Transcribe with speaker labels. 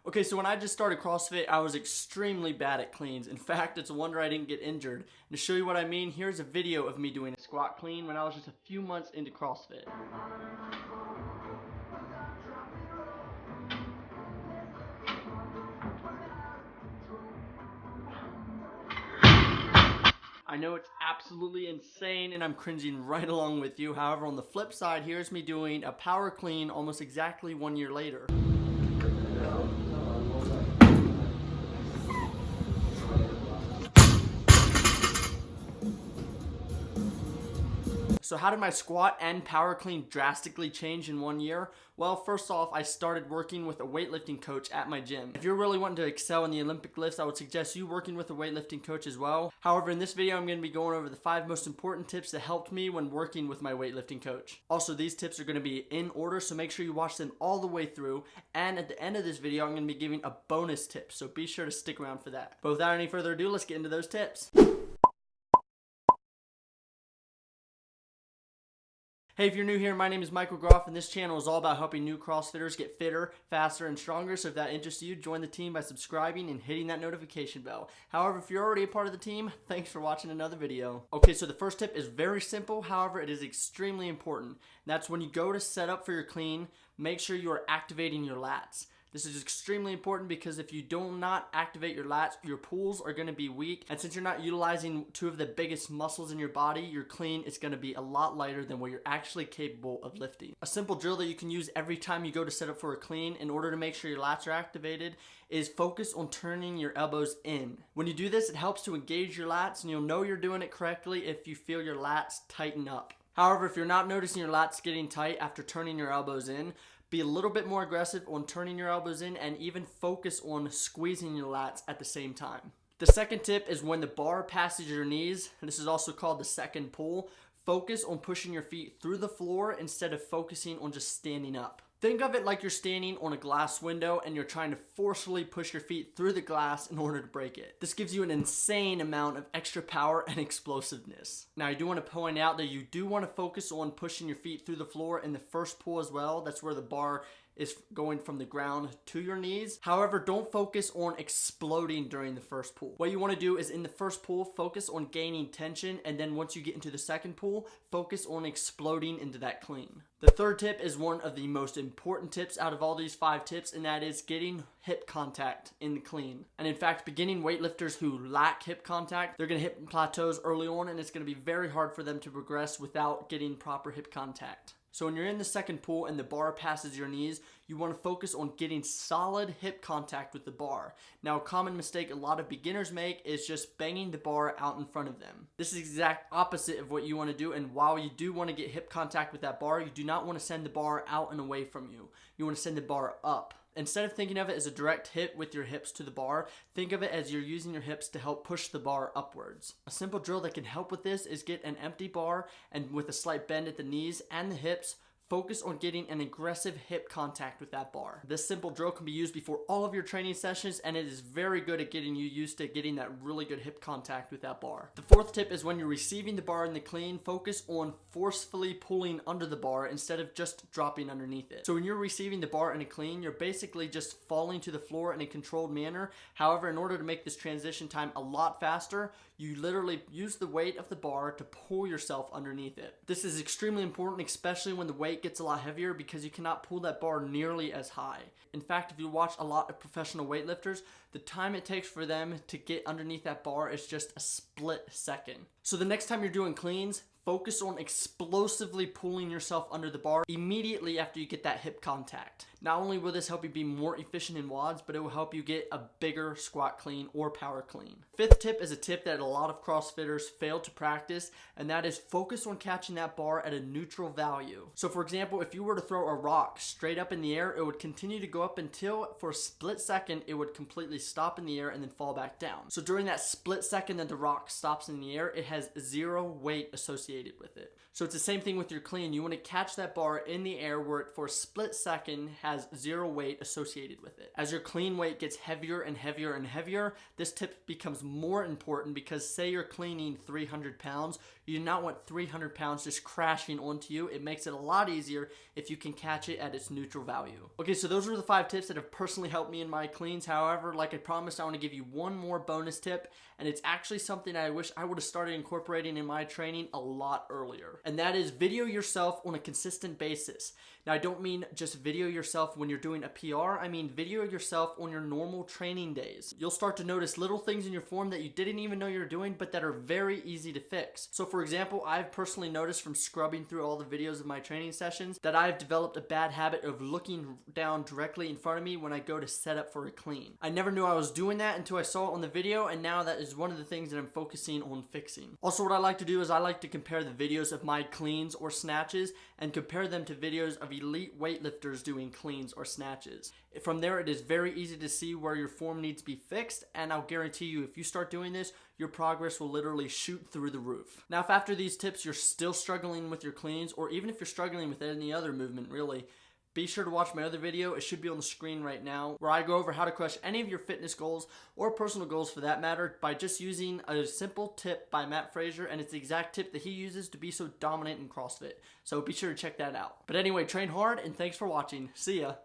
Speaker 1: Okay, so when I just started CrossFit, I was extremely bad at cleans. In fact, it's a wonder I didn't get injured. And to show you what I mean, here's a video of me doing a squat clean when I was just a few months into CrossFit. I know it's absolutely insane and I'm cringing right along with you. However, on the flip side, here's me doing a power clean almost exactly 1 year later. So how did my squat and power clean drastically change in 1 year? Well, first off, I started working with a weightlifting coach at my gym. If you're really wanting to excel in the Olympic lifts, I would suggest you working with a weightlifting coach as well. However, in this video, I'm going to be going over the 5 most important tips that helped me when working with my weightlifting coach. Also, these tips are going to be in order, so make sure you watch them all the way through. And at the end of this video, I'm going to be giving a bonus tip, so be sure to stick around for that. But without any further ado, let's get into those tips. Hey, if you're new here, my name is Michael Groff, and this channel is all about helping new CrossFitters get fitter, faster, and stronger. So if that interests you, join the team by subscribing and hitting that notification bell. However, if you're already a part of the team, thanks for watching another video. Okay, so the first tip is very simple. However, it is extremely important. That's when you go to set up for your clean, make sure you are activating your lats. This is extremely important because if you do not activate your lats, your pulls are going to be weak. And since you're not utilizing 2 of the biggest muscles in your body, your clean is going to be a lot lighter than what you're actually capable of lifting. A simple drill that you can use every time you go to set up for a clean in order to make sure your lats are activated is focus on turning your elbows in. When you do this, it helps to engage your lats, and you'll know you're doing it correctly if you feel your lats tighten up. However, if you're not noticing your lats getting tight after turning your elbows in, be a little bit more aggressive on turning your elbows in and even focus on squeezing your lats at the same time. The second tip is when the bar passes your knees, and this is also called the second pull, focus on pushing your feet through the floor instead of focusing on just standing up. Think of it like you're standing on a glass window and you're trying to forcefully push your feet through the glass in order to break it. This gives you an insane amount of extra power and explosiveness. Now, I do want to point out that you do want to focus on pushing your feet through the floor in the first pull as well. That's where the bar is going from the ground to your knees. However, don't focus on exploding during the first pull. What you want to do is in the first pull, focus on gaining tension, and then once you get into the second pull, focus on exploding into that clean. The third tip is one of the most important tips out of all these 5 tips, and that is getting hip contact in the clean. And in fact, beginning weightlifters who lack hip contact, they're going to hit plateaus early on, and it's going to be very hard for them to progress without getting proper hip contact. So when you're in the second pull and the bar passes your knees, you want to focus on getting solid hip contact with the bar. Now, a common mistake a lot of beginners make is just banging the bar out in front of them. This is the exact opposite of what you want to do, and while you do want to get hip contact with that bar, you do not want to send the bar out and away from you. You want to send the bar up. Instead of thinking of it as a direct hit with your hips to the bar, think of it as you're using your hips to help push the bar upwards. A simple drill that can help with this is get an empty bar and with a slight bend at the knees and the hips, focus on getting an aggressive hip contact with that bar. This simple drill can be used before all of your training sessions, and it is very good at getting you used to getting that really good hip contact with that bar. The fourth tip is when you're receiving the bar in the clean, focus on forcefully pulling under the bar instead of just dropping underneath it. So when you're receiving the bar in a clean, you're basically just falling to the floor in a controlled manner. However, in order to make this transition time a lot faster, you literally use the weight of the bar to pull yourself underneath it. This is extremely important, especially when the weight gets a lot heavier, because you cannot pull that bar nearly as high. In fact, if you watch a lot of professional weightlifters, the time it takes for them to get underneath that bar is just a split second. So the next time you're doing cleans, focus on explosively pulling yourself under the bar immediately after you get that hip contact. Not only will this help you be more efficient in WODs, but it will help you get a bigger squat clean or power clean. Fifth tip is a tip that a lot of CrossFitters fail to practice, and that is focus on catching that bar at a neutral value. So for example, if you were to throw a rock straight up in the air, it would continue to go up until for a split second, it would completely stop in the air and then fall back down. So during that split second that the rock stops in the air, it has 0 weight associated associated with it. So it's the same thing with your clean. You want to catch that bar in the air where it for a split second has zero weight associated with it. As your clean weight gets heavier and heavier and heavier, this tip becomes more important because say you're cleaning 300 pounds, you do not want 300 pounds just crashing onto you. It makes it a lot easier if you can catch it at its neutral value. Okay, so those were the 5 tips that have personally helped me in my cleans. However, like I promised, I want to give you one more bonus tip, and it's actually something I wish I would have started incorporating in my training a lot earlier. And that is video yourself on a consistent basis. Now, I don't mean just video yourself when you're doing a PR, I mean video yourself on your normal training days. You'll start to notice little things in your form that you didn't even know you were doing, but that are very easy to fix. So for example, I've personally noticed from scrubbing through all the videos of my training sessions that I've developed a bad habit of looking down directly in front of me when I go to set up for a clean. I never knew I was doing that until I saw it on the video, and now that is one of the things that I'm focusing on fixing. Also, what I like to do is I like to compare the videos of my cleans or snatches and compare them to videos of elite weightlifters doing cleans or snatches. From there, it is very easy to see where your form needs to be fixed, and I'll guarantee you if you start doing this, your progress will literally shoot through the roof. Now, if after these tips you're still struggling with your cleans, or even if you're struggling with any other movement really, be sure to watch my other video. It should be on the screen right now, where I go over how to crush any of your fitness goals or personal goals for that matter by just using a simple tip by Fraser, and it's the exact tip that he uses to be so dominant in CrossFit. So be sure to check that out. But anyway, train hard and thanks for watching. See ya.